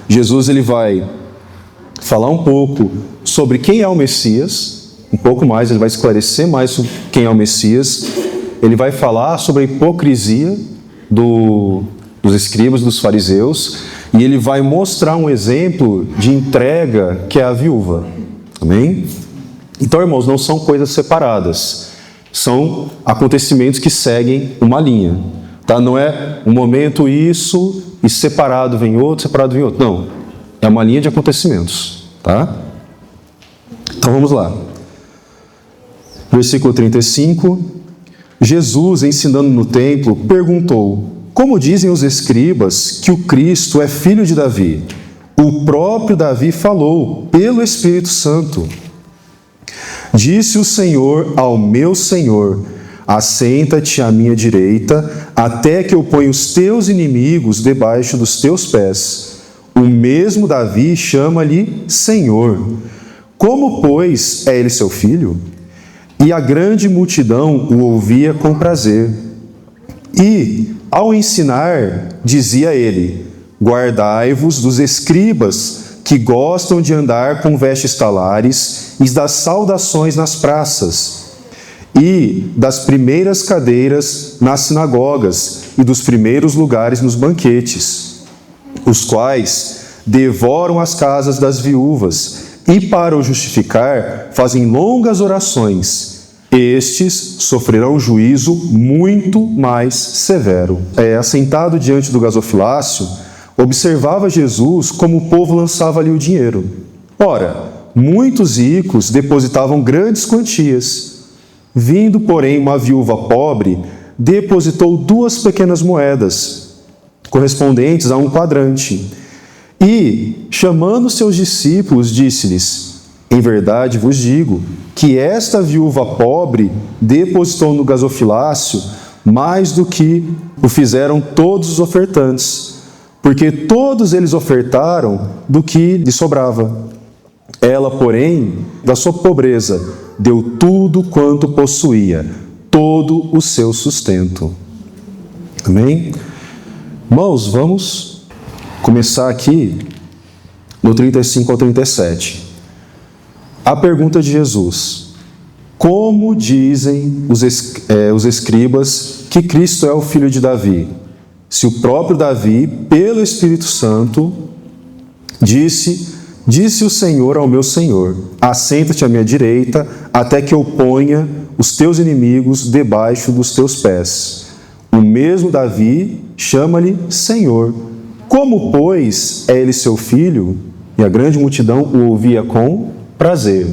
Jesus ele vai falar um pouco sobre quem é o Messias, um pouco mais, ele vai esclarecer mais sobre quem é o Messias. Ele vai falar sobre a hipocrisia dos escribas, dos fariseus, e ele vai mostrar um exemplo de entrega que é a viúva. Amém? Então, irmãos, não são coisas separadas. São acontecimentos que seguem uma linha. Tá? Não é um momento isso e separado vem outro, separado vem outro. Não. É uma linha de acontecimentos. Tá? Então vamos lá. Versículo 35. Jesus, ensinando no templo, perguntou: como dizem os escribas que o Cristo é filho de Davi? O próprio Davi falou pelo Espírito Santo. Disse o Senhor ao meu Senhor: assenta-te à minha direita, até que eu ponha os teus inimigos debaixo dos teus pés. O mesmo Davi chama-lhe Senhor. Como, pois, é ele seu filho? E a grande multidão o ouvia com prazer. E, ao ensinar, dizia ele: guardai-vos dos escribas que gostam de andar com vestes talares e das saudações nas praças, e das primeiras cadeiras nas sinagogas e dos primeiros lugares nos banquetes, os quais devoram as casas das viúvas e, para o justificar, fazem longas orações. Estes sofrerão juízo muito mais severo. Assentado diante do gasofilácio, observava Jesus como o povo lançava ali o dinheiro. Ora, muitos ricos depositavam grandes quantias. Vindo, porém, uma viúva pobre, depositou 2 pequenas moedas, correspondentes a 1 quadrante. E, chamando seus discípulos, disse-lhes: em verdade vos digo que esta viúva pobre depositou no gasofilácio mais do que o fizeram todos os ofertantes, porque todos eles ofertaram do que lhe sobrava. Ela, porém, da sua pobreza, deu tudo quanto possuía, todo o seu sustento. Amém? Irmãos, vamos começar aqui no 35 ao 37. A pergunta de Jesus: como dizem os escribas que Cristo é o filho de Davi? Se o próprio Davi, pelo Espírito Santo, disse o Senhor ao meu Senhor: assenta-te à minha direita, até que eu ponha os teus inimigos debaixo dos teus pés. O mesmo Davi chama-lhe Senhor. Como, pois, é ele seu filho? E a grande multidão o ouvia com prazer.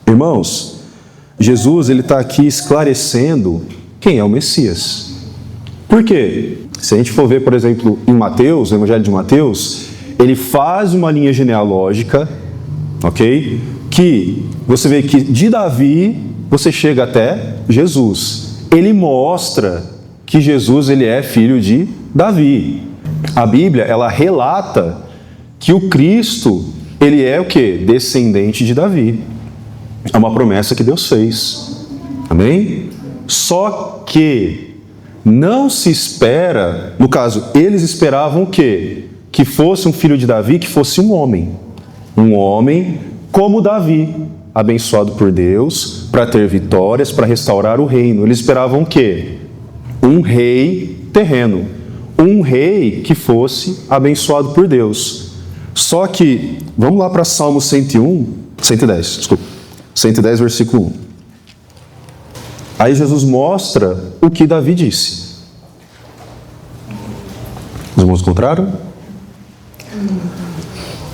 Irmãos, Jesus está aqui esclarecendo quem é o Messias. Por quê? Se a gente for ver, por exemplo, em Mateus, no Evangelho de Mateus, ele faz uma linha genealógica, ok? Que você vê que de Davi você chega até Jesus. Ele mostra que Jesus ele é filho de Davi. A Bíblia, ela relata que o Cristo, ele é o quê? Descendente de Davi. É uma promessa que Deus fez. Amém? Só que não se espera, no caso, eles esperavam o quê? Que fosse um filho de Davi, que fosse um homem. Um homem como Davi, abençoado por Deus, para ter vitórias, para restaurar o reino. Eles esperavam o quê? Um rei terreno. Um rei que fosse abençoado por Deus. Só que, vamos lá para Salmo 110, versículo 1. Aí Jesus mostra o que Davi disse. Os irmãos encontraram?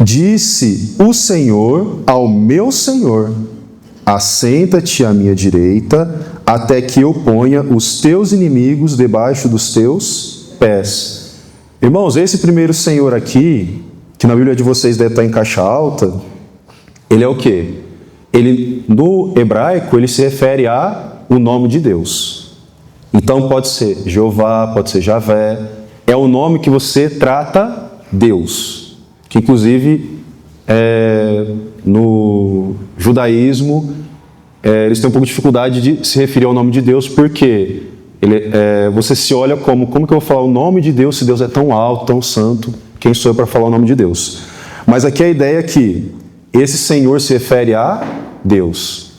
Disse o Senhor ao meu Senhor: assenta-te à minha direita, até que eu ponha os teus inimigos debaixo dos teus pés. Irmãos, esse primeiro Senhor aqui, que na Bíblia de vocês deve estar em caixa alta, ele é o quê? Ele, no hebraico, ele se refere ao nome de Deus. Então pode ser Jeová, pode ser Javé. É o nome que você trata Deus. Que inclusive, no judaísmo, eles têm um pouco de dificuldade de se referir ao nome de Deus, porque você se olha como que eu vou falar o nome de Deus se Deus é tão alto, tão santo? quem sou eu para falar o nome de Deus? Mas aqui a ideia é que esse Senhor se refere a Deus.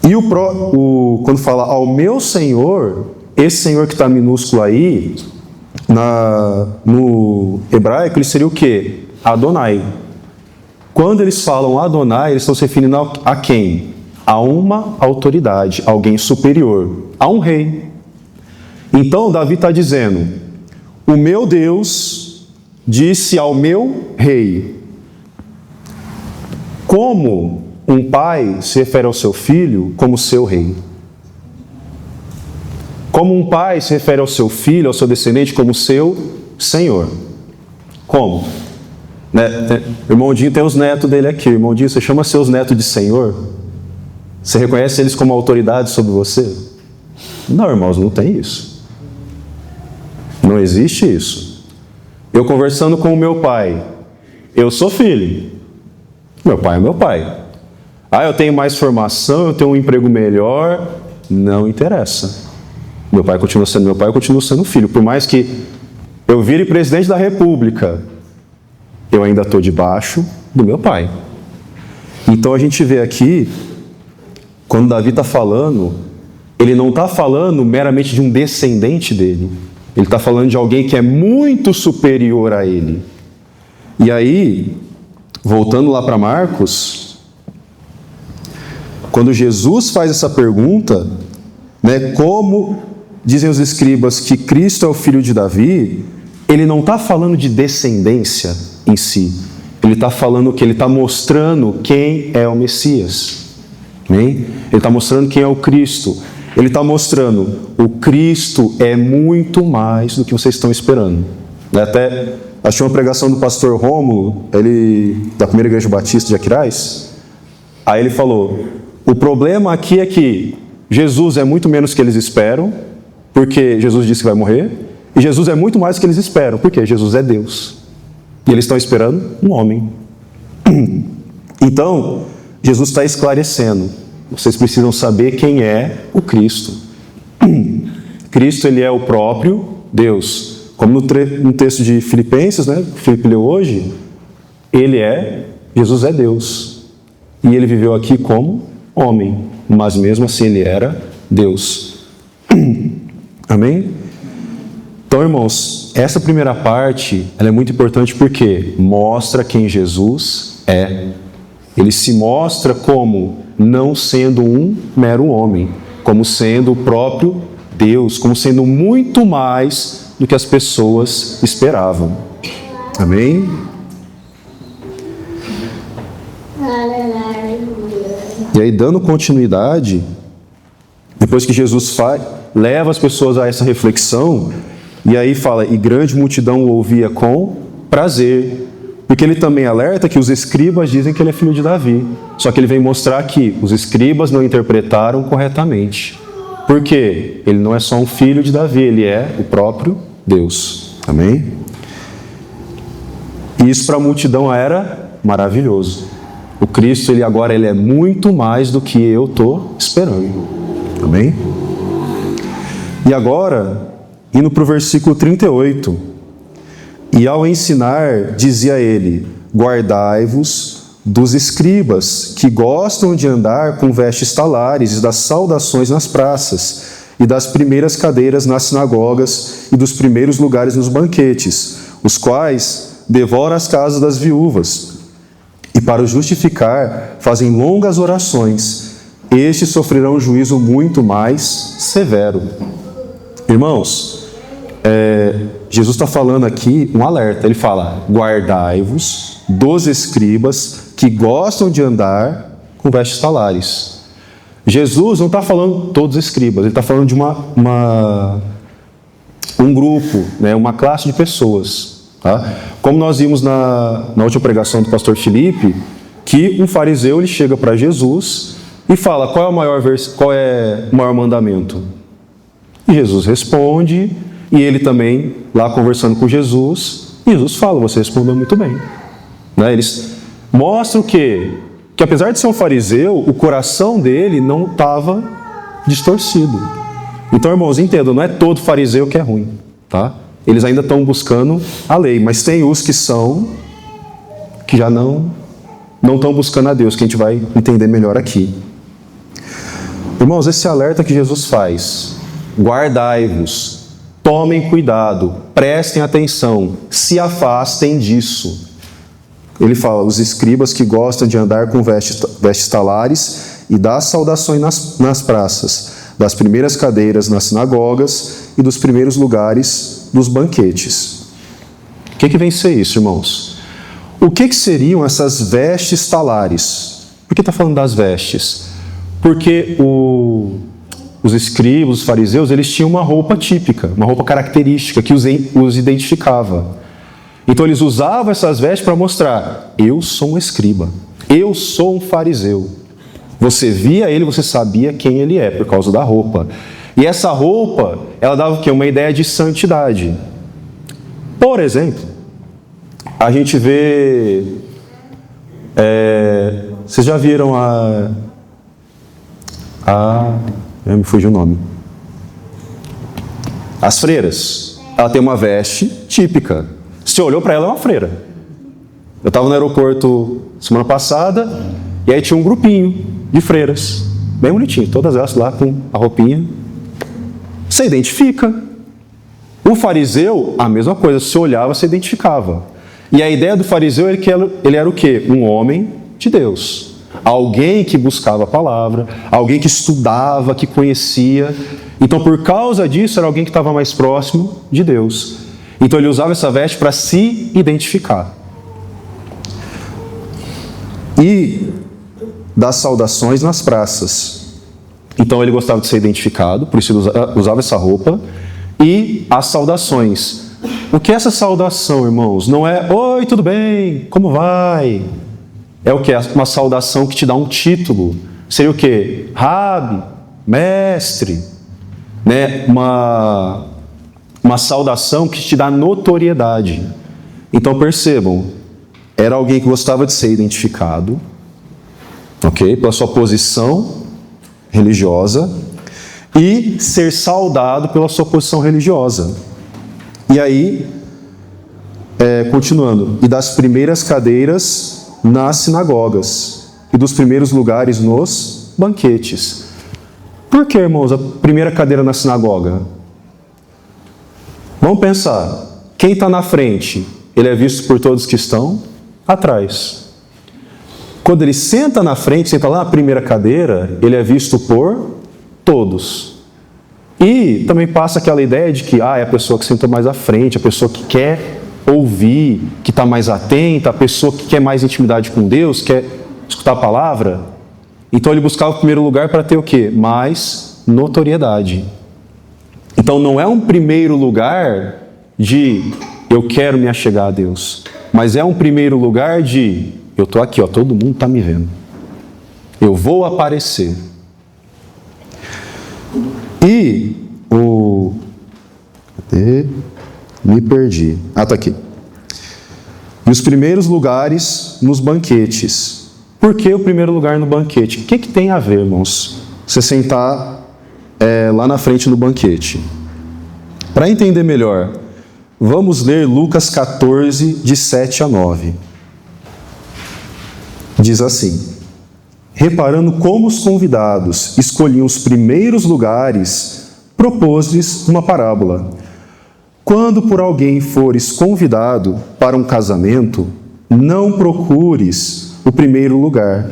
E quando fala ao meu Senhor, esse Senhor que está minúsculo aí, no hebraico, ele seria o quê? Adonai. Quando eles falam Adonai, eles estão se referindo a quem? A uma autoridade, alguém superior, a um rei. Então, Davi está dizendo, o meu Deus disse ao meu rei. Como um pai se refere ao seu filho como seu rei. Como um pai se refere ao seu filho, ao seu descendente, como seu Senhor. Como? O irmão Dinho tem os netos dele aqui. Irmão Dinho, você chama seus netos de Senhor? Você reconhece eles como autoridade sobre você? Não, irmãos, não tem isso. Não existe isso. Eu conversando com o meu pai, eu sou filho. Meu pai é meu pai. Ah, eu tenho mais formação, eu tenho um emprego melhor. Não interessa. Meu pai continua sendo meu pai, eu continuo sendo filho. Por mais que eu vire presidente da República, eu ainda estou debaixo do meu pai. Então a gente vê aqui, quando Davi está falando, ele não está falando meramente de um descendente dele. Ele está falando de alguém que é muito superior a ele. E aí, voltando lá para Marcos, quando Jesus faz essa pergunta, como dizem os escribas que Cristo é o filho de Davi, ele não está falando de descendência em si. Ele está falando que ele está mostrando quem é o Messias. Amém? Ele está mostrando quem é o Cristo. Ele está mostrando o Cristo é muito mais do que vocês estão esperando. Até achei uma pregação do pastor Rômulo, da primeira igreja batista de Aquiraz. Aí ele falou, o problema aqui é que Jesus é muito menos que eles esperam, porque Jesus disse que vai morrer, e Jesus é muito mais do que eles esperam, porque Jesus é Deus. E eles estão esperando um homem. Então, Jesus está esclarecendo. Vocês precisam saber quem é o Cristo. Cristo, ele é o próprio Deus. Como no texto de Filipenses, que Filipe leu hoje, Jesus é Deus. E ele viveu aqui como homem, mas mesmo assim ele era Deus. Amém? Então, irmãos, essa primeira parte ela é muito importante porque mostra quem Jesus é. Ele se mostra como não sendo um mero homem, como sendo o próprio Deus, como sendo muito mais do que as pessoas esperavam. Amém? E aí, dando continuidade, depois que Jesus leva as pessoas a essa reflexão, e aí fala, e grande multidão o ouvia com prazer, porque ele também alerta que os escribas dizem que ele é filho de Davi, só que ele vem mostrar que os escribas não interpretaram corretamente. Por quê? Ele não é só um filho de Davi, ele é o próprio Deus. Amém? E isso para a multidão era maravilhoso. O Cristo, ele é muito mais do que eu estou esperando. Amém? E agora, indo para o versículo 38. E ao ensinar, dizia ele, guardai-vos dos escribas, que gostam de andar com vestes talares e das saudações nas praças, e das primeiras cadeiras nas sinagogas e dos primeiros lugares nos banquetes, os quais devoram as casas das viúvas, e para o justificar fazem longas orações. Estes sofrerão juízo muito mais severo. Irmãos, Jesus está falando aqui um alerta. Ele fala, guardai-vos dos escribas que gostam de andar com vestes talares. Jesus não está falando todos os escribas, ele está falando de um grupo, uma classe de pessoas. Tá? Como nós vimos na última pregação do pastor Felipe, que um fariseu ele chega para Jesus e fala, qual é o maior mandamento? E Jesus responde, e ele também, lá conversando com Jesus, Jesus fala, você respondeu muito bem. Eles mostram que apesar de ser um fariseu, o coração dele não estava distorcido. Então, irmãos, entendam, não é todo fariseu que é ruim. Tá? eles ainda estão buscando a lei, mas tem os que já não estão buscando a Deus, que a gente vai entender melhor aqui. Irmãos, esse alerta que Jesus faz, guardai-vos, tomem cuidado, prestem atenção, se afastem disso. Ele fala, os escribas que gostam de andar com vestes talares e dar saudações nas praças, das primeiras cadeiras nas sinagogas e dos primeiros lugares dos banquetes. O que vem ser isso, irmãos? O que seriam essas vestes talares? Por que está falando das vestes? Porque os escribas, os fariseus, eles tinham uma roupa típica, uma roupa característica que os identificava. Então eles usavam essas vestes para mostrar, eu sou um escriba, eu sou um fariseu. Você via ele, você sabia quem ele é, por causa da roupa. E essa roupa, ela dava o quê? Uma ideia de santidade. Por exemplo, a gente vê... vocês já viram me fugiu o nome. As freiras. Ela tem uma veste típica. Você olhou para ela, é uma freira. Eu estava no aeroporto semana passada, e aí tinha um grupinho de freiras, bem bonitinho, todas elas lá com a roupinha. Você identifica. O fariseu, a mesma coisa, se olhava, você identificava. E a ideia do fariseu é que ele era o quê? Um homem de Deus. Alguém que buscava a palavra, alguém que estudava, que conhecia. Então, por causa disso, era alguém que estava mais próximo de Deus. Então, ele usava essa veste para se identificar. E das saudações nas praças. Então, ele gostava de ser identificado, por isso ele usava essa roupa. E as saudações. O que é essa saudação, irmãos? Não é, oi, tudo bem? Como vai? É o que? Uma saudação que te dá um título. Seria o quê? Rabi, mestre. Né? Uma saudação que te dá notoriedade. Então percebam, era alguém que gostava de ser identificado, ok? Pela sua posição religiosa, e ser saudado pela sua posição religiosa. E aí, continuando, e das primeiras cadeiras nas sinagogas, e dos primeiros lugares nos banquetes. Por que, irmãos, a primeira cadeira na sinagoga? Vamos pensar, quem está na frente, ele é visto por todos que estão atrás. Quando ele senta na frente, senta lá na primeira cadeira, ele é visto por todos. E também passa aquela ideia de que é a pessoa que senta mais à frente, a pessoa que quer ouvir, que está mais atenta, a pessoa que quer mais intimidade com Deus, quer escutar a palavra. Então ele buscava o primeiro lugar para ter o quê? Mais notoriedade. Então não é um primeiro lugar de eu quero me achegar a Deus, mas é um primeiro lugar de eu estou aqui, todo mundo está me vendo. Eu vou aparecer. E me perdi. Está aqui. E os primeiros lugares nos banquetes. Por que o primeiro lugar no banquete? O que tem a ver, irmãos? Você sentar lá na frente no banquete. Para entender melhor, vamos ler Lucas 14, de 7 a 9. Diz assim: reparando como os convidados escolhiam os primeiros lugares, propôs-lhes uma parábola. Quando por alguém fores convidado para um casamento, não procures o primeiro lugar,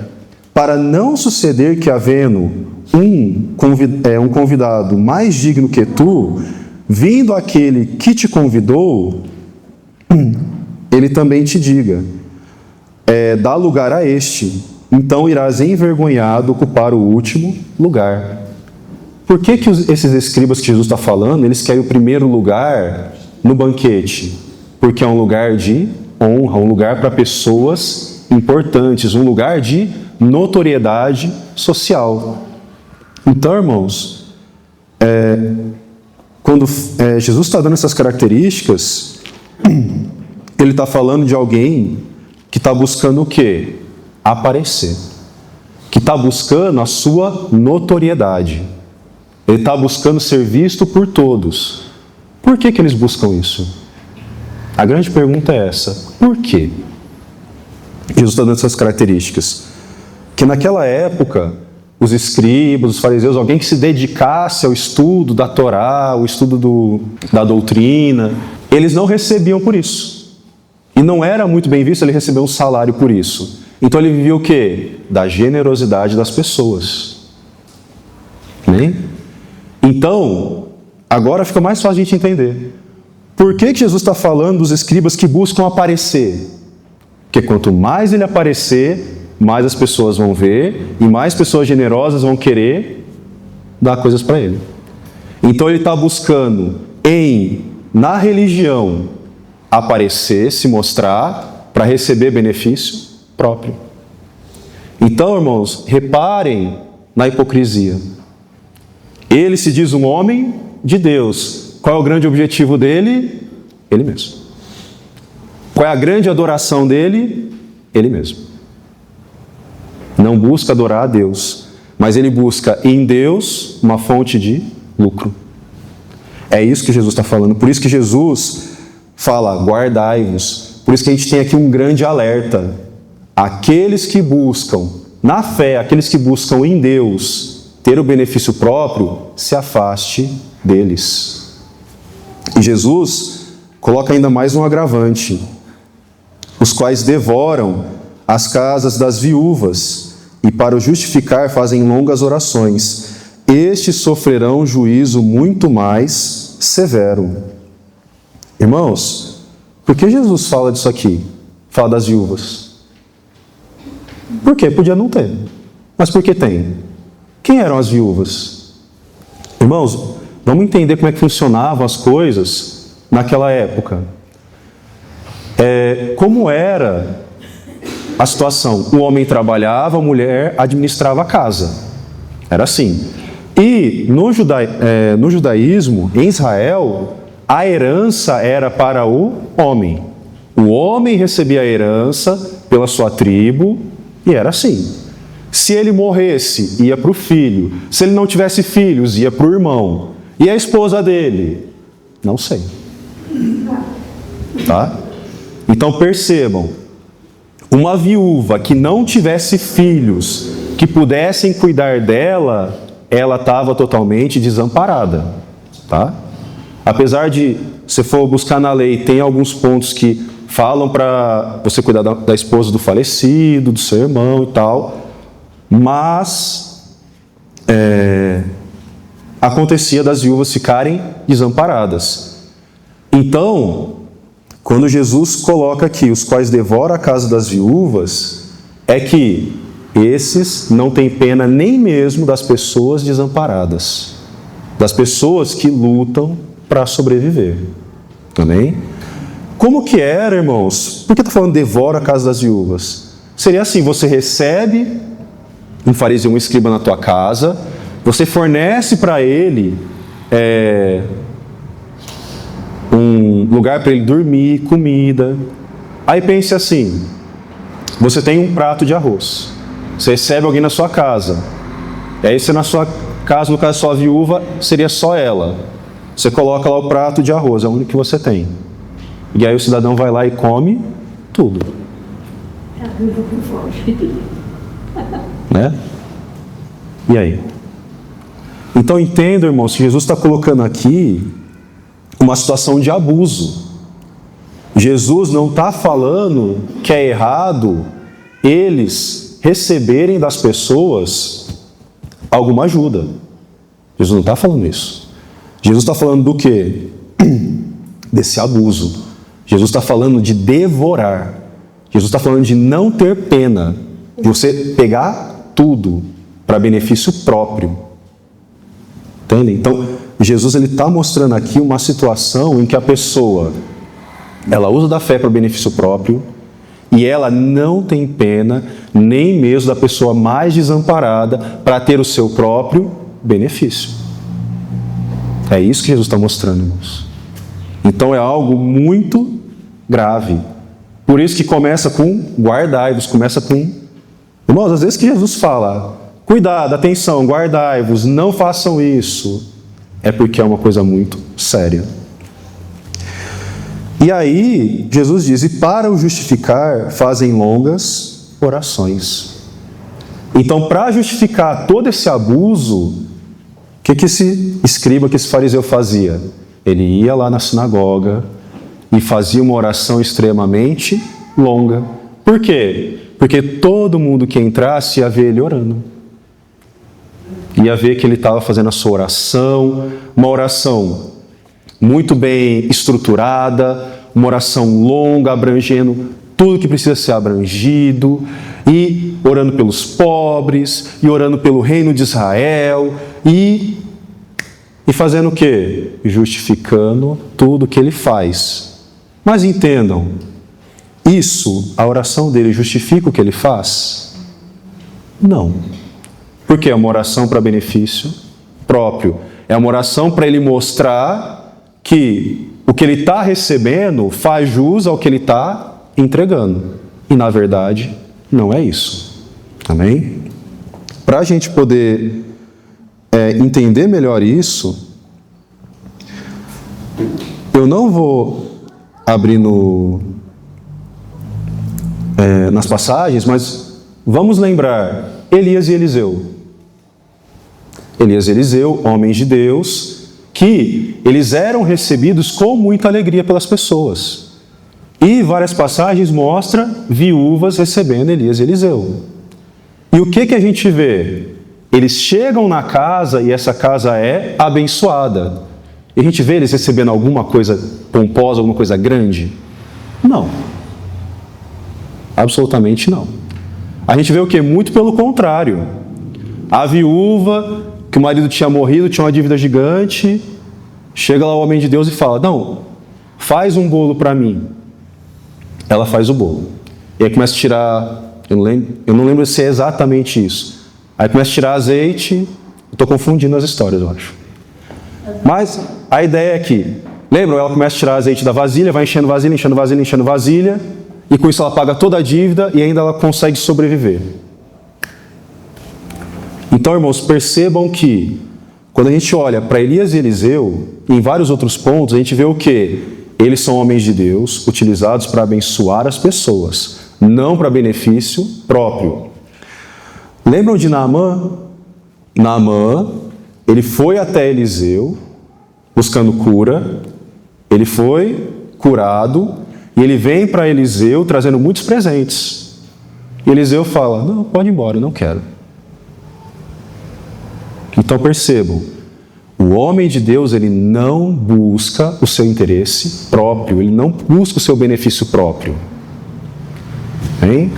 para não suceder que, havendo um convidado mais digno que tu, vindo aquele que te convidou, ele também te diga, dá lugar a este, então irás envergonhado ocupar o último lugar. Por que esses escribas que Jesus está falando, eles querem o primeiro lugar no banquete? Porque é um lugar de honra, um lugar para pessoas importantes, um lugar de notoriedade social. Então, irmãos, quando Jesus está dando essas características, ele está falando de alguém que está buscando o quê? Aparecer. Que está buscando a sua notoriedade. Ele está buscando ser visto por todos. Por que eles buscam isso? A grande pergunta é essa: por quê? Jesus está dando essas características. Que naquela época, os escribas, os fariseus, alguém que se dedicasse ao estudo da Torá, o estudo da doutrina, eles não recebiam por isso. E não era muito bem visto ele receber um salário por isso. Então ele vivia o quê? Da generosidade das pessoas. Amém? Então, agora fica mais fácil de a gente entender. Por que Jesus está falando dos escribas que buscam aparecer? Porque quanto mais ele aparecer, mais as pessoas vão ver e mais pessoas generosas vão querer dar coisas para ele. Então ele está buscando na religião, aparecer, se mostrar, para receber benefício próprio. Então, irmãos, reparem na hipocrisia. Ele se diz um homem de Deus. Qual é o grande objetivo dele? Ele mesmo. Qual é a grande adoração dele? Ele mesmo. Não busca adorar a Deus, mas ele busca em Deus uma fonte de lucro. É isso que Jesus está falando. Por isso que Jesus fala, guardai-vos. Por isso que a gente tem aqui um grande alerta. Aqueles que buscam, na fé, aqueles que buscam em Deus ter o benefício próprio, se afaste deles. E Jesus coloca ainda mais um agravante. Os quais devoram as casas das viúvas e para o justificar fazem longas orações. Estes sofrerão juízo muito mais severo. Irmãos, por que Jesus fala disso aqui? Fala das viúvas. Por quê? Podia não ter. Mas por que tem? Quem eram as viúvas? Irmãos, vamos entender como é que funcionavam as coisas naquela época. Como era a situação? O homem trabalhava, a mulher administrava a casa. Era assim. E no judaísmo, em Israel, a herança era para o homem. O homem recebia a herança pela sua tribo e era assim. Se ele morresse, ia para o filho. Se ele não tivesse filhos, ia para o irmão. E a esposa dele? Não sei. Tá? Então percebam, uma viúva que não tivesse filhos, que pudessem cuidar dela, ela estava totalmente desamparada. Tá? Apesar de, se for buscar na lei, tem alguns pontos que falam para você cuidar da esposa do falecido, do seu irmão e tal, mas acontecia das viúvas ficarem desamparadas. Então, quando Jesus coloca aqui os quais devoram a casa das viúvas, é que esses não têm pena nem mesmo das pessoas desamparadas, das pessoas que lutam para sobreviver. Amém? Como que era, irmãos? Por que está falando devora a casa das viúvas? Seria assim, você recebe um fariseu, um escriba na tua casa, você fornece para ele um lugar para ele dormir, comida. Aí pense assim, você tem um prato de arroz, você recebe alguém na sua casa, e aí você na sua casa, no caso da sua viúva, seria só ela. Você coloca lá o prato de arroz, é o único que você tem. E aí o cidadão vai lá e come tudo. Né? E aí? Então entenda, irmãos, que Jesus está colocando aqui uma situação de abuso. Jesus não está falando que é errado eles receberem das pessoas alguma ajuda. Jesus não está falando isso. Jesus está falando do quê? Desse abuso. Jesus está falando de devorar. Jesus está falando de não ter pena, de você pegar tudo para benefício próprio. Entende? Então, Jesus está mostrando aqui uma situação em que a pessoa, ela usa da fé para benefício próprio e ela não tem pena nem mesmo da pessoa mais desamparada para ter o seu próprio benefício. É isso que Jesus está mostrando, irmãos. Então é algo muito grave. Por isso que começa com guardai-vos, começa com... Irmãos, às vezes que Jesus fala, cuidado, atenção, guardai-vos, não façam isso, é porque é uma coisa muito séria. E aí, Jesus diz, e para o justificar, fazem longas orações. Então, para justificar todo esse abuso, o que esse escriba, que esse fariseu fazia? Ele ia lá na sinagoga e fazia uma oração extremamente longa. Por quê? Porque todo mundo que entrasse ia ver ele orando. Ia ver que ele estava fazendo a sua oração, uma oração muito bem estruturada, uma oração longa, abrangendo tudo que precisa ser abrangido, e orando pelos pobres, e orando pelo reino de Israel, e fazendo o quê? Justificando tudo que ele faz. Mas entendam, isso, a oração dele justifica o que ele faz? Não. Porque é uma oração para benefício próprio. É uma oração para ele mostrar que o que ele está recebendo faz jus ao que ele está entregando. E, na verdade, não é isso. Amém? Para a gente poder entender melhor isso, eu não vou abrir nas passagens, mas vamos lembrar Elias e Eliseu. Elias e Eliseu, homens de Deus, que eles eram recebidos com muita alegria pelas pessoas. E várias passagens mostram viúvas recebendo Elias e Eliseu. E o que a gente vê? Eles chegam na casa e essa casa é abençoada. E a gente vê eles recebendo alguma coisa pomposa, alguma coisa grande? Não. Absolutamente não. A gente vê o quê? Muito pelo contrário. A viúva, que o marido tinha morrido, tinha uma dívida gigante, chega lá o homem de Deus e fala, não, faz um bolo para mim. Ela faz o bolo. E aí começa a tirar, eu não lembro se é exatamente isso. Aí começa a tirar azeite, estou confundindo as histórias, eu acho. Mas a ideia é que, lembram? Ela começa a tirar azeite da vasilha, vai enchendo vasilha, enchendo vasilha, enchendo vasilha, e com isso ela paga toda a dívida e ainda ela consegue sobreviver. Então, irmãos, percebam que, quando a gente olha para Elias e Eliseu, em vários outros pontos, a gente vê o quê? Eles são homens de Deus, utilizados para abençoar as pessoas, não para benefício próprio. Lembram de Naamã? Naamã, ele foi até Eliseu, buscando cura, ele foi curado, e ele vem para Eliseu trazendo muitos presentes. E Eliseu fala, não, pode ir embora, eu não quero. Então percebam, o homem de Deus, ele não busca o seu interesse próprio, ele não busca o seu benefício próprio. Hein?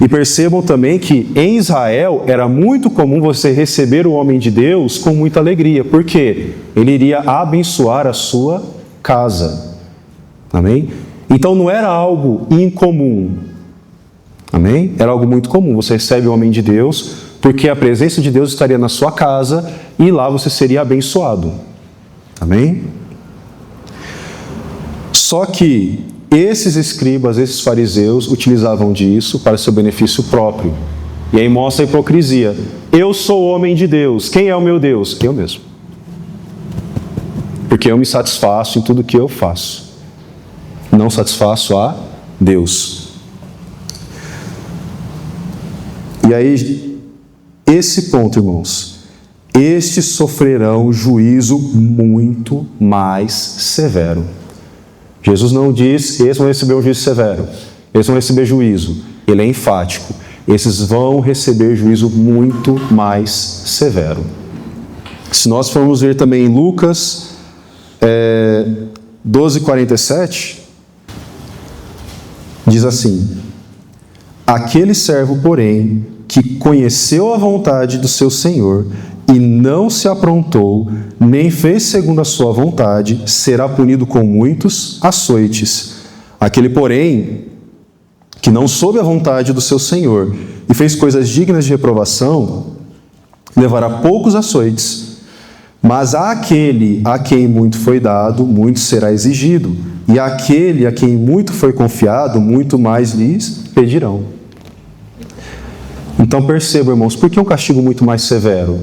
E percebam também que em Israel era muito comum você receber o homem de Deus com muita alegria. Por quê? Ele iria abençoar a sua casa. Amém? Então não era algo incomum. Amém? Era algo muito comum. Você recebe o homem de Deus porque a presença de Deus estaria na sua casa e lá você seria abençoado. Amém? Só que esses escribas, esses fariseus, utilizavam disso para seu benefício próprio. E aí mostra a hipocrisia. Eu sou homem de Deus. Quem é o meu Deus? Eu mesmo. Porque eu me satisfaço em tudo que eu faço. Não satisfaço a Deus. E aí, esse ponto, irmãos, estes sofrerão juízo muito mais severo. Jesus não diz, esses vão receber um juízo severo, esses vão receber juízo. Ele é enfático, esses vão receber juízo muito mais severo. Se nós formos ver também em Lucas 12:47, diz assim, aquele servo, porém, que conheceu a vontade do seu Senhor e não se aprontou, nem fez segundo a sua vontade, será punido com muitos açoites. Aquele, porém, que não soube a vontade do seu Senhor e fez coisas dignas de reprovação, levará poucos açoites. Mas àquele a quem muito foi dado, muito será exigido. E àquele a quem muito foi confiado, muito mais lhes pedirão. Então percebam, irmãos, por que um castigo muito mais severo?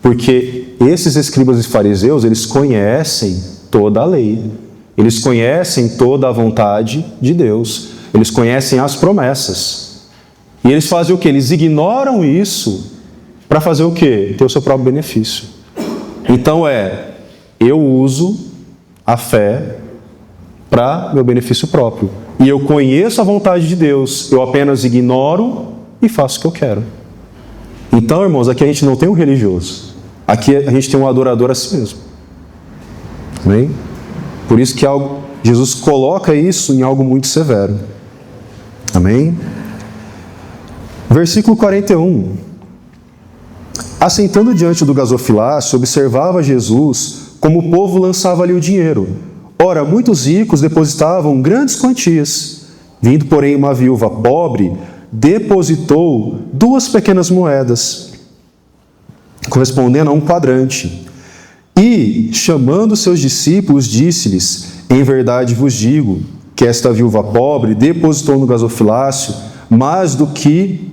Porque esses escribas e fariseus, eles conhecem toda a lei. Eles conhecem toda a vontade de Deus. Eles conhecem as promessas. E eles fazem o quê? Eles ignoram isso para fazer o quê? Ter o seu próprio benefício. Então eu uso a fé para meu benefício próprio. E eu conheço a vontade de Deus. Eu apenas ignoro e faço o que eu quero. Então, irmãos, aqui a gente não tem um religioso. Aqui a gente tem um adorador a si mesmo. Amém? Por isso que Jesus coloca isso em algo muito severo. Amém? Versículo 41. Assentando diante do gasofilácio, observava Jesus como o povo lançava-lhe o dinheiro. Ora, muitos ricos depositavam grandes quantias. Vindo, porém, uma viúva pobre, depositou 2 pequenas moedas, correspondendo a um quadrante. E, chamando seus discípulos, disse-lhes: em verdade vos digo que esta viúva pobre depositou no gasofilácio mais do que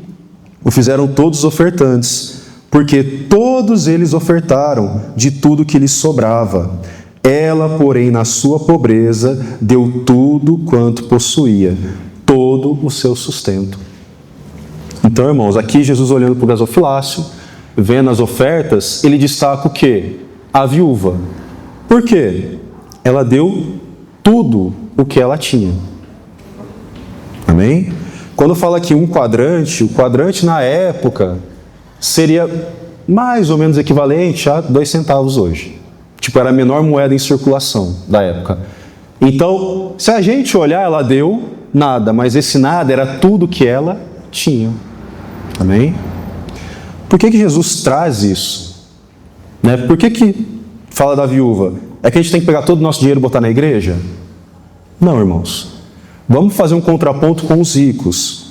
o fizeram todos os ofertantes, porque todos eles ofertaram de tudo que lhes sobrava. Ela, porém, na sua pobreza, deu tudo quanto possuía, todo o seu sustento. Então, irmãos, aqui Jesus olhando para o gasofilácio, vendo as ofertas, ele destaca o quê? A viúva. Por quê? Ela deu tudo o que ela tinha. Amém? Quando fala aqui um quadrante, o quadrante na época seria mais ou menos equivalente a 2 centavos hoje. Tipo, era a menor moeda em circulação da época. Então, se a gente olhar, ela deu nada, mas esse nada era tudo que ela tinha. Amém? Por que Jesus traz isso? Né? Por que fala da viúva? É que a gente tem que pegar todo o nosso dinheiro e botar na igreja? Não, irmãos. Vamos fazer um contraponto com os ricos.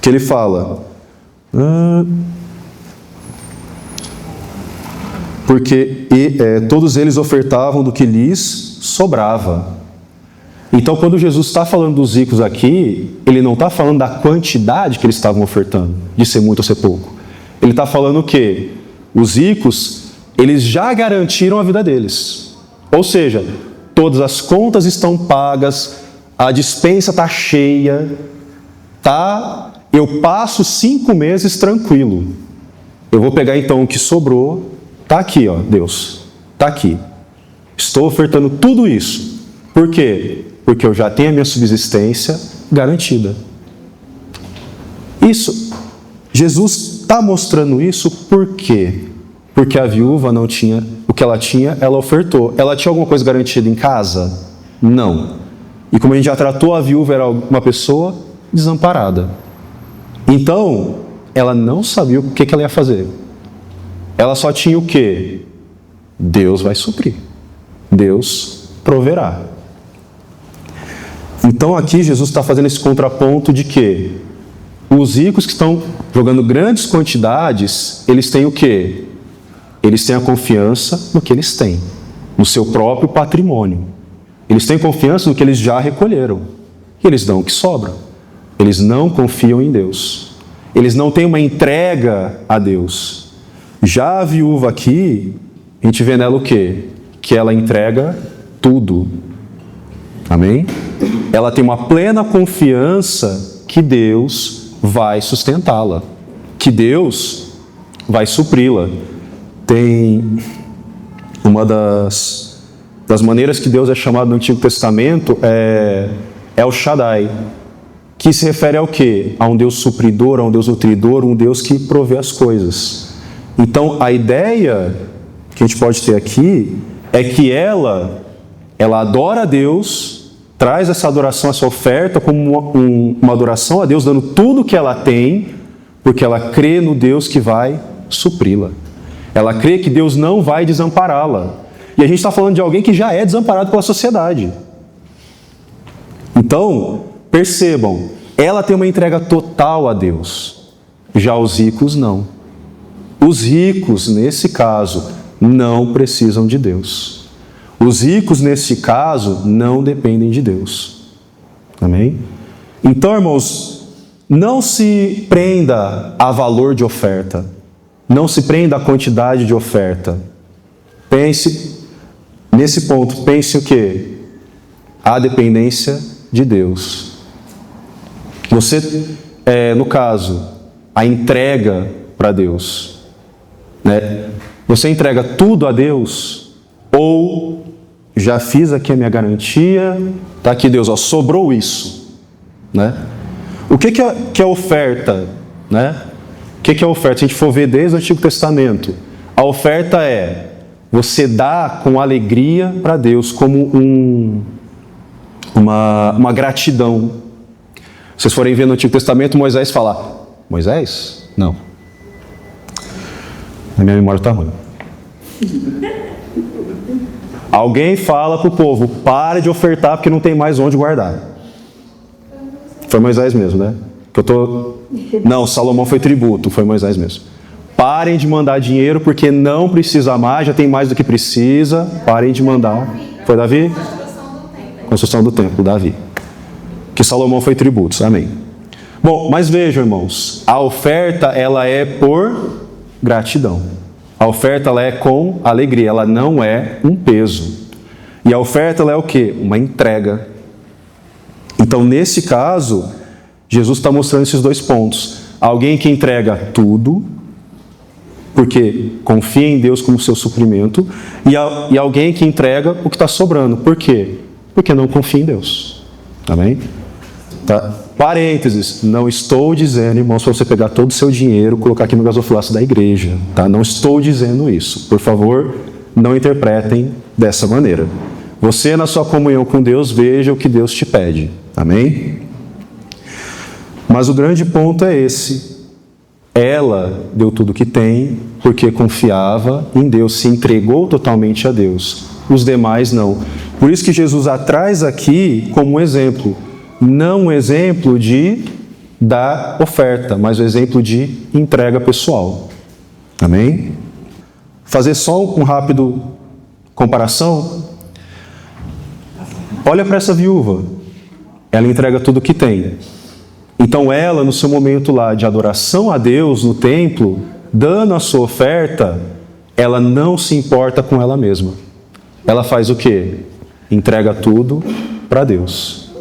Que ele fala... porque todos eles ofertavam do que lhes sobrava. Então, quando Jesus está falando dos ricos aqui, ele não está falando da quantidade que eles estavam ofertando, de ser muito ou ser pouco. Ele está falando o quê? Os ricos, eles já garantiram a vida deles. Ou seja, todas as contas estão pagas, a despensa está cheia, eu passo 5 meses tranquilo. Eu vou pegar então o que sobrou. Está aqui, ó, Deus. Está aqui. Estou ofertando tudo isso. Por quê? Porque eu já tenho a minha subsistência garantida. Isso. Jesus está mostrando isso por quê? Porque a viúva não tinha o que ela tinha, ela ofertou. Ela tinha alguma coisa garantida em casa? Não. E como a gente já tratou, a viúva era uma pessoa desamparada. Então, ela não sabia o que ela ia fazer. Ela só tinha o quê? Deus vai suprir. Deus proverá. Então aqui Jesus está fazendo esse contraponto de que os ricos que estão jogando grandes quantidades, eles têm o quê? Eles têm a confiança no que eles têm, no seu próprio patrimônio. Eles têm confiança no que eles já recolheram. E eles dão o que sobra. Eles não confiam em Deus. Eles não têm uma entrega a Deus. Já a viúva aqui, a gente vê nela o quê? Que ela entrega tudo. Amém? Ela tem uma plena confiança que Deus vai sustentá-la. Que Deus vai supri-la. Tem uma das maneiras que Deus é chamado no Antigo Testamento é El Shaddai, que se refere ao quê? A um Deus supridor, a um Deus nutridor, um Deus que provê as coisas. Então, a ideia que a gente pode ter aqui é que ela adora a Deus, traz essa adoração, essa oferta como uma adoração a Deus, dando tudo que ela tem, porque ela crê no Deus que vai supri-la. Ela crê que Deus não vai desampará-la. E a gente está falando de alguém que já é desamparado pela sociedade. Então, percebam, ela tem uma entrega total a Deus. Já os ricos não. Os ricos, nesse caso, não precisam de Deus. Os ricos, nesse caso, não dependem de Deus. Amém? Então, irmãos, não se prenda a valor de oferta. Não se prenda a quantidade de oferta. Pense, nesse ponto, pense o quê? A dependência de Deus. Você, no caso, a entrega para Deus, né? Você entrega tudo a Deus ou já fiz aqui a minha garantia, tá aqui Deus, ó, sobrou isso, né? O que é oferta, né? O que é oferta? Se a gente for ver desde o Antigo Testamento, a oferta é você dá com alegria para Deus como uma gratidão. Se vocês forem ver no Antigo Testamento, Moisés fala, Moisés? Não. A minha memória está ruim. Alguém fala para o povo, pare de ofertar porque não tem mais onde guardar. Foi Moisés mesmo, né? Não, Salomão foi tributo, foi Moisés mesmo. Parem de mandar dinheiro porque não precisa mais, já tem mais do que precisa. Parem de mandar. Foi Davi? Construção do templo, Davi. Que Salomão foi tributo, amém. Bom, mas vejam, irmãos, a oferta ela é por gratidão. A oferta ela é com alegria, ela não é um peso. E a oferta ela é o quê? Uma entrega. Então, nesse caso, Jesus está mostrando esses dois pontos. Alguém que entrega tudo, porque confia em Deus como seu suprimento, e alguém que entrega o que está sobrando. Por quê? Porque não confia em Deus. Amém? Tá? Parênteses, não estou dizendo, irmãos, para você pegar todo o seu dinheiro, colocar aqui no gasofilaço da igreja. Tá? Não estou dizendo isso. Por favor, não interpretem dessa maneira. Você, na sua comunhão com Deus, veja o que Deus te pede. Amém? Mas o grande ponto é esse. Ela deu tudo o que tem porque confiava em Deus, se entregou totalmente a Deus. Os demais não. Por isso que Jesus a traz aqui como um exemplo. Não um exemplo de dar oferta, mas um exemplo de entrega pessoal. Amém? Fazer só um rápido comparação. Olha para essa viúva. Ela entrega tudo o que tem. Então ela, no seu momento lá de adoração a Deus no templo, dando a sua oferta, ela não se importa com ela mesma. Ela faz o quê? Entrega tudo para Deus.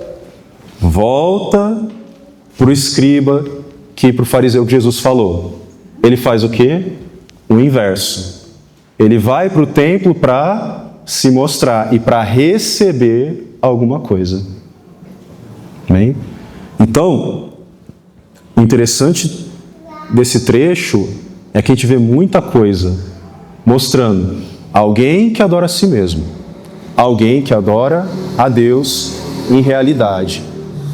Volta para o escriba, para o fariseu que Jesus falou. Ele faz o quê? O inverso. Ele vai para o templo para se mostrar e para receber alguma coisa. Amém? Então, o interessante desse trecho é que a gente vê muita coisa mostrando alguém que adora a si mesmo, alguém que adora a Deus em realidade,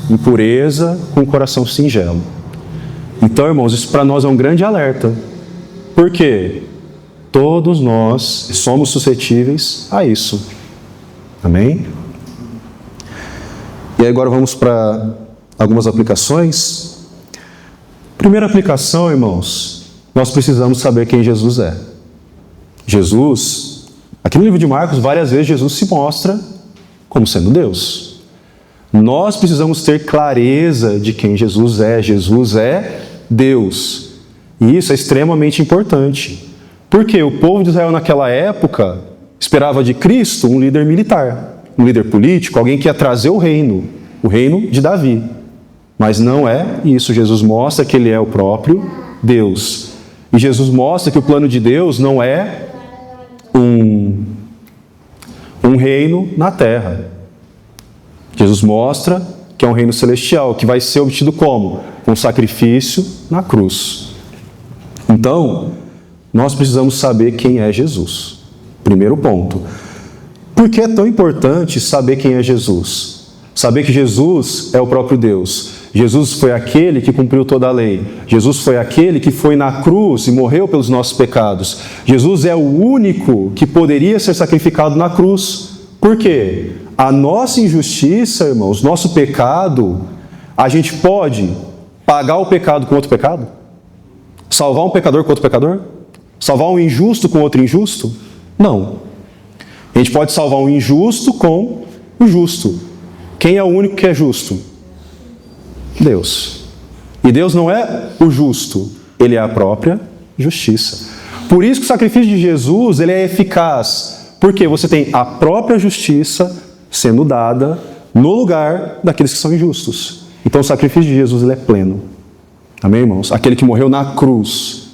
em pureza, com o coração singelo. Então, irmãos, isso para nós é um grande alerta. Por quê? Todos nós somos suscetíveis a isso. Amém? E agora vamos para algumas aplicações. Primeira aplicação, irmãos, nós precisamos saber quem Jesus é. Jesus, aqui no livro de Marcos, várias vezes Jesus se mostra como sendo Deus. Nós precisamos ter clareza de quem Jesus é. Jesus é Deus. E isso é extremamente importante. Porque o povo de Israel naquela época esperava de Cristo um líder militar, um líder político, alguém que ia trazer o reino de Davi. Mas não é isso. Jesus mostra que Ele é o próprio Deus. E Jesus mostra que o plano de Deus não é um reino na terra. Jesus mostra que é um reino celestial, que vai ser obtido como? Com sacrifício na cruz. Então, nós precisamos saber quem é Jesus. Primeiro ponto. Por que é tão importante saber quem é Jesus? Saber que Jesus é o próprio Deus. Jesus foi aquele que cumpriu toda a lei. Jesus foi aquele que foi na cruz e morreu pelos nossos pecados. Jesus é o único que poderia ser sacrificado na cruz. Por quê? A nossa injustiça, irmãos, nosso pecado, a gente pode pagar o pecado com outro pecado? Salvar um pecador com outro pecador? Salvar um injusto com outro injusto? Não. A gente pode salvar um injusto com o justo. Quem é o único que é justo? Deus. E Deus não é o justo, Ele é a própria justiça. Por isso que o sacrifício de Jesus ele é eficaz. Porque você tem a própria justiça sendo dada no lugar daqueles que são injustos. Então o sacrifício de Jesus ele é pleno. Amém, irmãos? Aquele que morreu na cruz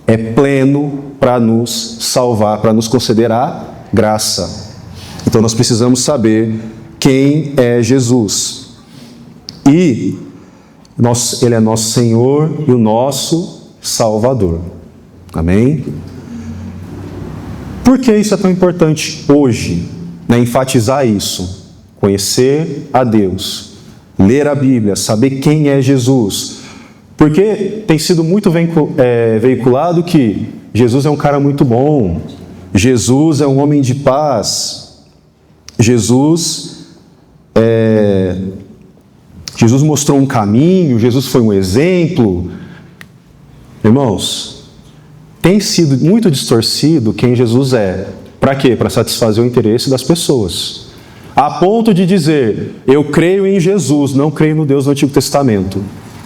é pleno para nos salvar, para nos conceder a graça. Então nós precisamos saber quem é Jesus. E ele é nosso Senhor e o nosso Salvador. Amém? Por que isso é tão importante hoje? Enfatizar isso. Conhecer a Deus. Ler a Bíblia. Saber quem é Jesus. Porque tem sido muito veiculado que Jesus é um cara muito bom. Jesus é um homem de paz. Jesus mostrou um caminho. Jesus foi um exemplo. Irmãos, tem sido muito distorcido quem Jesus é. Para quê? Para satisfazer o interesse das pessoas. A ponto de dizer, eu creio em Jesus, não creio no Deus do Antigo Testamento.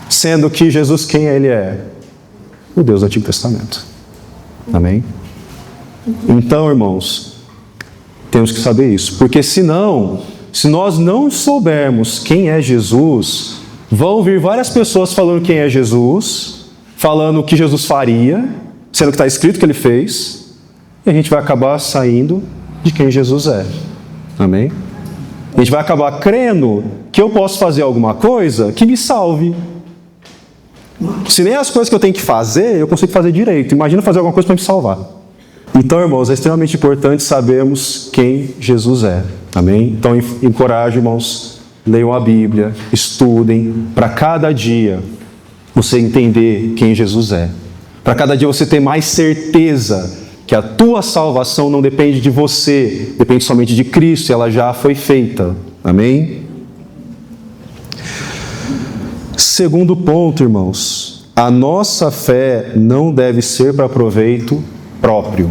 Sendo que Jesus, quem ele é? O Deus do Antigo Testamento. Amém? Então, irmãos, temos que saber isso. Porque senão, se nós não soubermos quem é Jesus, vão vir várias pessoas falando quem é Jesus, falando o que Jesus faria, sendo que está escrito que ele fez, e a gente vai acabar saindo de quem Jesus é. Amém? A gente vai acabar crendo que eu posso fazer alguma coisa que me salve. Se nem as coisas que eu tenho que fazer, eu consigo fazer direito. Imagina fazer alguma coisa para me salvar. Então, irmãos, é extremamente importante sabermos quem Jesus é. Amém? Então, encorajo, irmãos, leiam a Bíblia, estudem, para cada dia você entender quem Jesus é. Para cada dia você ter mais certeza que a tua salvação não depende de você, depende somente de Cristo, e ela já foi feita. Amém? Segundo ponto, irmãos, a nossa fé não deve ser para proveito próprio.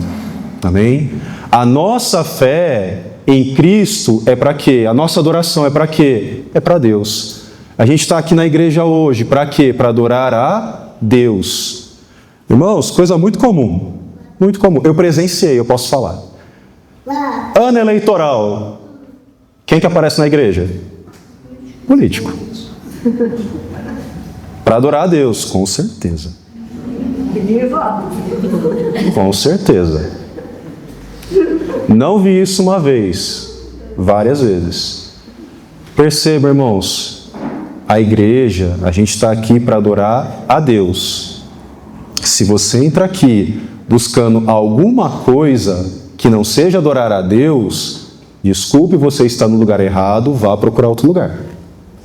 Amém? A nossa fé em Cristo é para quê? A nossa adoração é para quê? É para Deus. A gente está aqui na igreja hoje, para quê? Para adorar a Deus. Irmãos, coisa muito comum. Muito comum. Eu presenciei, eu posso falar. Ano eleitoral. Quem que aparece na igreja? Político. Para adorar a Deus, com certeza. Com certeza. Não vi isso uma vez, várias vezes. Perceba, irmãos, a igreja, a gente está aqui para adorar a Deus. Se você entra aqui buscando alguma coisa que não seja adorar a Deus, desculpe, você está no lugar errado, vá procurar outro lugar.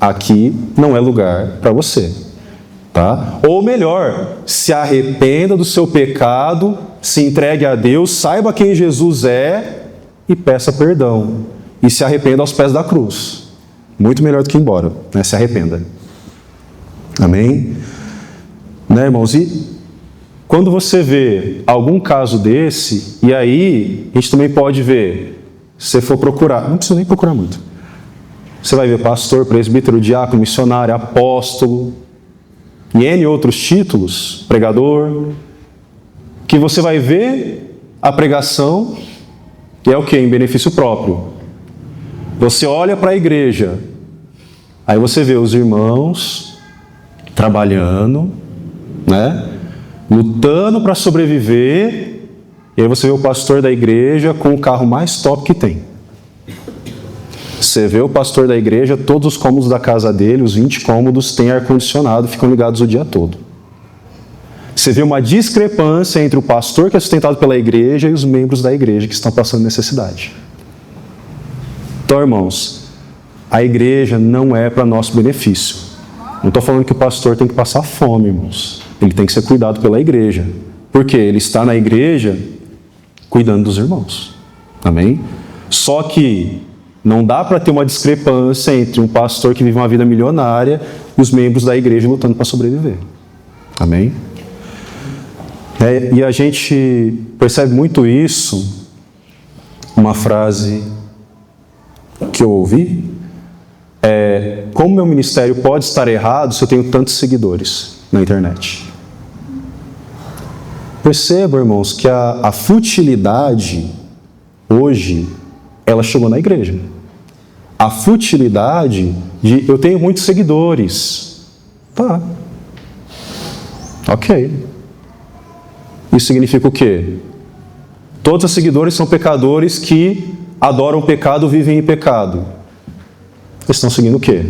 Aqui não é lugar para você. Tá? Ou melhor, se arrependa do seu pecado, se entregue a Deus, saiba quem Jesus é e peça perdão. E se arrependa aos pés da cruz. Muito melhor do que ir embora, né? Se arrependa. Amém? Né, irmãos? E quando você vê algum caso desse, e aí a gente também pode ver, se você for procurar, não precisa nem procurar muito. Você vai ver pastor, presbítero, diácono, missionário, apóstolo, e N outros títulos, pregador, que você vai ver a pregação, que é o que? Em benefício próprio. Você olha para a igreja, aí você vê os irmãos trabalhando, né? Lutando para sobreviver, e aí você vê o pastor da igreja com o carro mais top que tem. Você vê o pastor da igreja, todos os cômodos da casa dele, os 20 cômodos, têm ar-condicionado, ficam ligados o dia todo. Você vê uma discrepância entre o pastor que é sustentado pela igreja e os membros da igreja que estão passando necessidade. Então, irmãos, a igreja não é para nosso benefício. Não estou falando que o pastor tem que passar fome, irmãos. Ele tem que ser cuidado pela igreja. Por quê? Ele está na igreja cuidando dos irmãos. Amém? Só que não dá para ter uma discrepância entre um pastor que vive uma vida milionária e os membros da igreja lutando para sobreviver. Amém? E a gente percebe muito isso, uma frase que eu ouvi, como meu ministério pode estar errado se eu tenho tantos seguidores na internet? Perceba, irmãos, que a futilidade hoje, ela chegou na igreja. a futilidade de eu tenho muitos seguidores. Tá. Ok. Isso significa o quê? Todos os seguidores são pecadores que adoram o pecado, vivem em pecado. Eles estão seguindo o quê?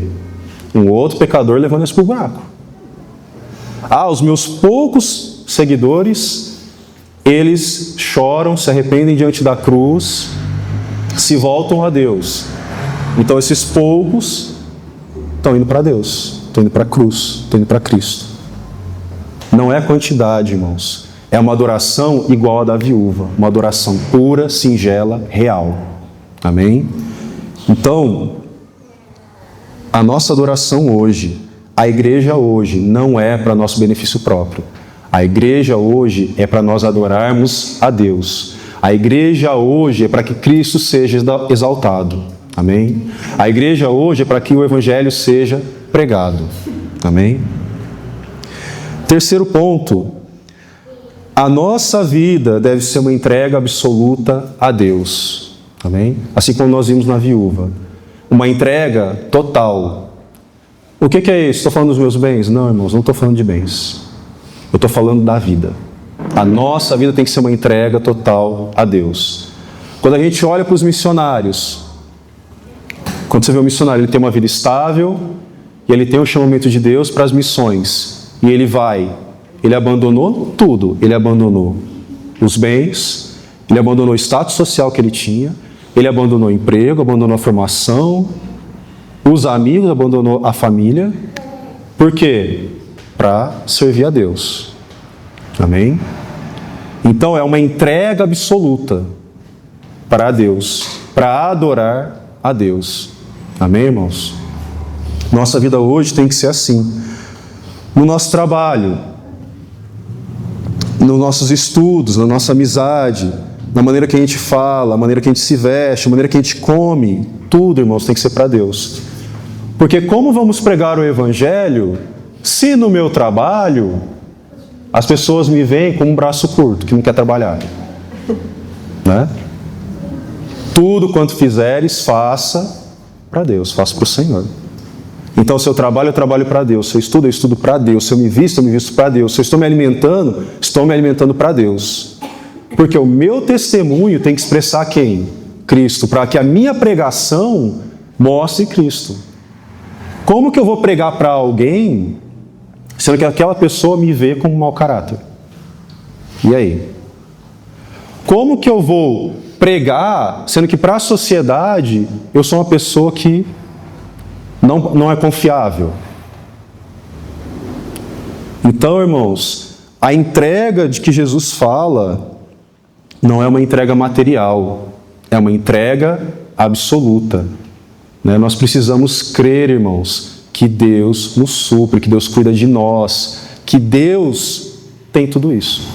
Um outro pecador levando eles para o buraco. Os meus poucos seguidores, eles choram, se arrependem diante da cruz, se voltam a Deus. Então esses poucos estão indo para Deus, estão indo para a cruz, estão indo para Cristo. Não é quantidade, irmãos. É uma adoração igual a da viúva. Uma adoração pura, singela, real. Amém? Então, a nossa adoração hoje, a igreja hoje, não é para nosso benefício próprio. A igreja hoje é para nós adorarmos a Deus. A igreja hoje é para que Cristo seja exaltado. Amém? A igreja hoje é para que o Evangelho seja pregado. Amém? Terceiro ponto. A nossa vida deve ser uma entrega absoluta a Deus. Amém? Assim como nós vimos na viúva. Uma entrega total. O que é isso? Estou falando dos meus bens? Não, irmãos, não estou falando de bens. Eu estou falando da vida. A nossa vida tem que ser uma entrega total a Deus. Quando a gente olha para os missionários, quando você vê o missionário, ele tem uma vida estável e ele tem o chamamento de Deus para as missões. E ele vai. Ele abandonou tudo. Ele abandonou os bens, ele abandonou o status social que ele tinha, ele abandonou o emprego, abandonou a formação, os amigos, abandonou a família. Por quê? Para servir a Deus. Amém? Então é uma entrega absoluta para Deus, para adorar a Deus. Amém, irmãos? Nossa vida hoje tem que ser assim. No nosso trabalho, nos nossos estudos, na nossa amizade, na maneira que a gente fala, na maneira que a gente se veste, na maneira que a gente come, tudo, irmãos, tem que ser para Deus. Porque como vamos pregar o Evangelho se no meu trabalho as pessoas me veem com um braço curto, que não quer trabalhar? Né? Tudo quanto fizeres, faça para Deus, faça para o Senhor. Então, se eu trabalho, eu trabalho para Deus. Se eu estudo para Deus. Se eu me visto para Deus. Se eu estou me alimentando para Deus. Porque o meu testemunho tem que expressar quem? Cristo. Para que a minha pregação mostre Cristo. Como que eu vou pregar para alguém, sendo que aquela pessoa me vê como um mau caráter? E aí? Como que eu vou pregar, sendo que para a sociedade eu sou uma pessoa que não é confiável? Então, irmãos, a entrega de que Jesus fala não é uma entrega material, é uma entrega absoluta. Nós precisamos crer, irmãos, que Deus nos supre, que Deus cuida de nós, que Deus tem tudo isso.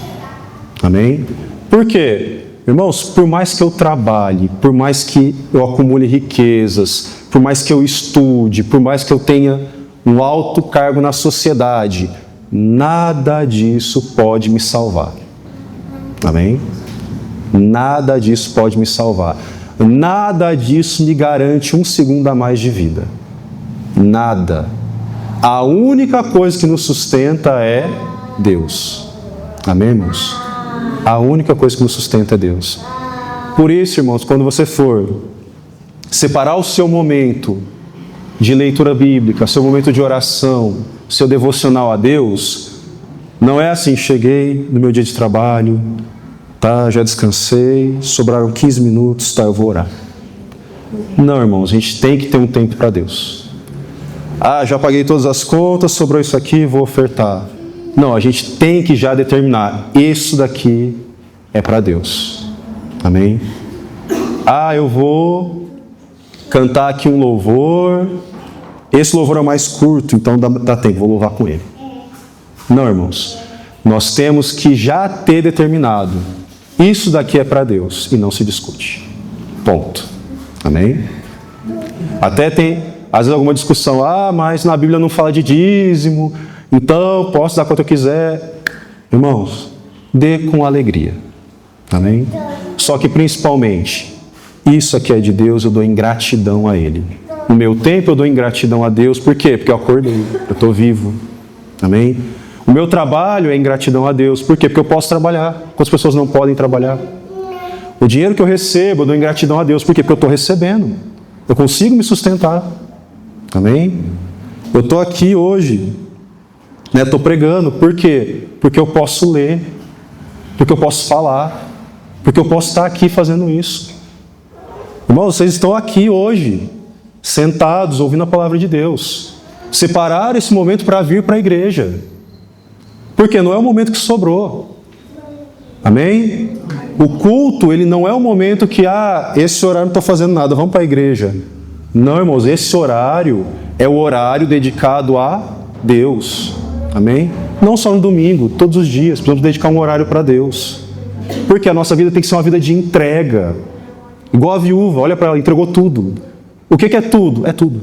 Amém? Por quê? Irmãos, por mais que eu trabalhe, por mais que eu acumule riquezas, por mais que eu estude, por mais que eu tenha um alto cargo na sociedade, nada disso pode me salvar. Amém? Nada disso pode me salvar. Nada disso me garante um segundo a mais de vida. Nada. A única coisa que nos sustenta é Deus. Amém, irmãos? A única coisa que nos sustenta é Deus. Por isso, irmãos, quando você for separar o seu momento de leitura bíblica, seu momento de oração, seu devocional a Deus, não é assim, cheguei no meu dia de trabalho, tá, já descansei, sobraram 15 minutos, tá, eu vou orar. Não, irmãos, a gente tem que ter um tempo para Deus. Já paguei todas as contas, sobrou isso aqui, vou ofertar. Não, a gente tem que já determinar, isso daqui é para Deus. Amém? Eu vou cantar aqui um louvor, esse louvor é mais curto, então dá tempo, vou louvar com ele. Não, irmãos, nós temos que já ter determinado, isso daqui é para Deus, e não se discute. Ponto. Amém? Até tem, às vezes, alguma discussão, mas na Bíblia não fala de dízimo, então posso dar quanto eu quiser. Irmãos, dê com alegria. Amém? Só que principalmente, isso aqui é de Deus, eu dou em gratidão a Ele. O meu tempo eu dou em gratidão a Deus. Por quê? Porque eu acordei, eu estou vivo. Amém? O meu trabalho é em gratidão a Deus. Por quê? Porque eu posso trabalhar. Quantas pessoas não podem trabalhar? O dinheiro que eu recebo, eu dou em gratidão a Deus. Por quê? Porque eu estou recebendo. Eu consigo me sustentar. Amém? Eu estou aqui hoje, estou pregando. Por quê? Porque eu posso ler. Porque eu posso falar. Porque eu posso estar aqui fazendo isso. Irmãos, vocês estão aqui hoje, sentados, ouvindo a palavra de Deus. Separaram esse momento para vir para a igreja. Porque não é o momento que sobrou. Amém? O culto, ele não é o momento que, esse horário não estou fazendo nada, vamos para a igreja. Não, irmãos, esse horário é o horário dedicado a Deus. Amém? Não só no domingo, todos os dias, precisamos dedicar um horário para Deus. Porque a nossa vida tem que ser uma vida de entrega. Igual a viúva, olha para ela, entregou tudo. O que é tudo? É tudo.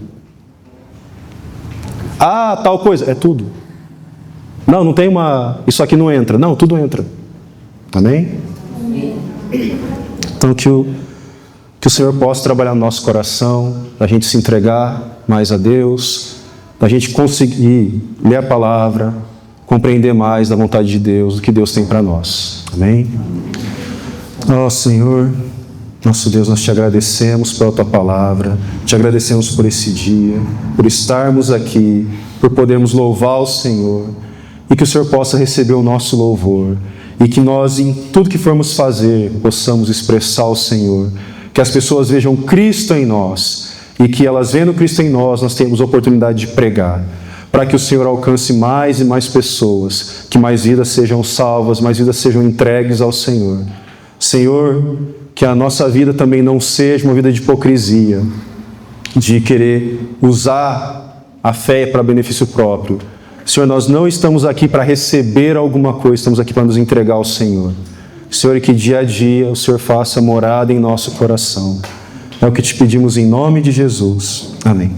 Tal coisa, é tudo. Não tem isso aqui não entra. Não, tudo entra. Amém? Então que o Senhor possa trabalhar no nosso coração, a gente se entregar mais a Deus, a gente conseguir ler a palavra, compreender mais da vontade de Deus, do que Deus tem para nós. Amém? Senhor, nosso Deus, nós te agradecemos pela tua palavra, te agradecemos por esse dia, por estarmos aqui, por podermos louvar o Senhor, e que o Senhor possa receber o nosso louvor, e que nós, em tudo que formos fazer, possamos expressar o Senhor, que as pessoas vejam Cristo em nós, e que elas vendo Cristo em nós temos a oportunidade de pregar, para que o Senhor alcance mais e mais pessoas, que mais vidas sejam salvas, mais vidas sejam entregues ao Senhor. Senhor, que a nossa vida também não seja uma vida de hipocrisia, de querer usar a fé para benefício próprio. Senhor, nós não estamos aqui para receber alguma coisa, estamos aqui para nos entregar ao Senhor. Senhor, que dia a dia o Senhor faça morada em nosso coração. É o que te pedimos em nome de Jesus. Amém.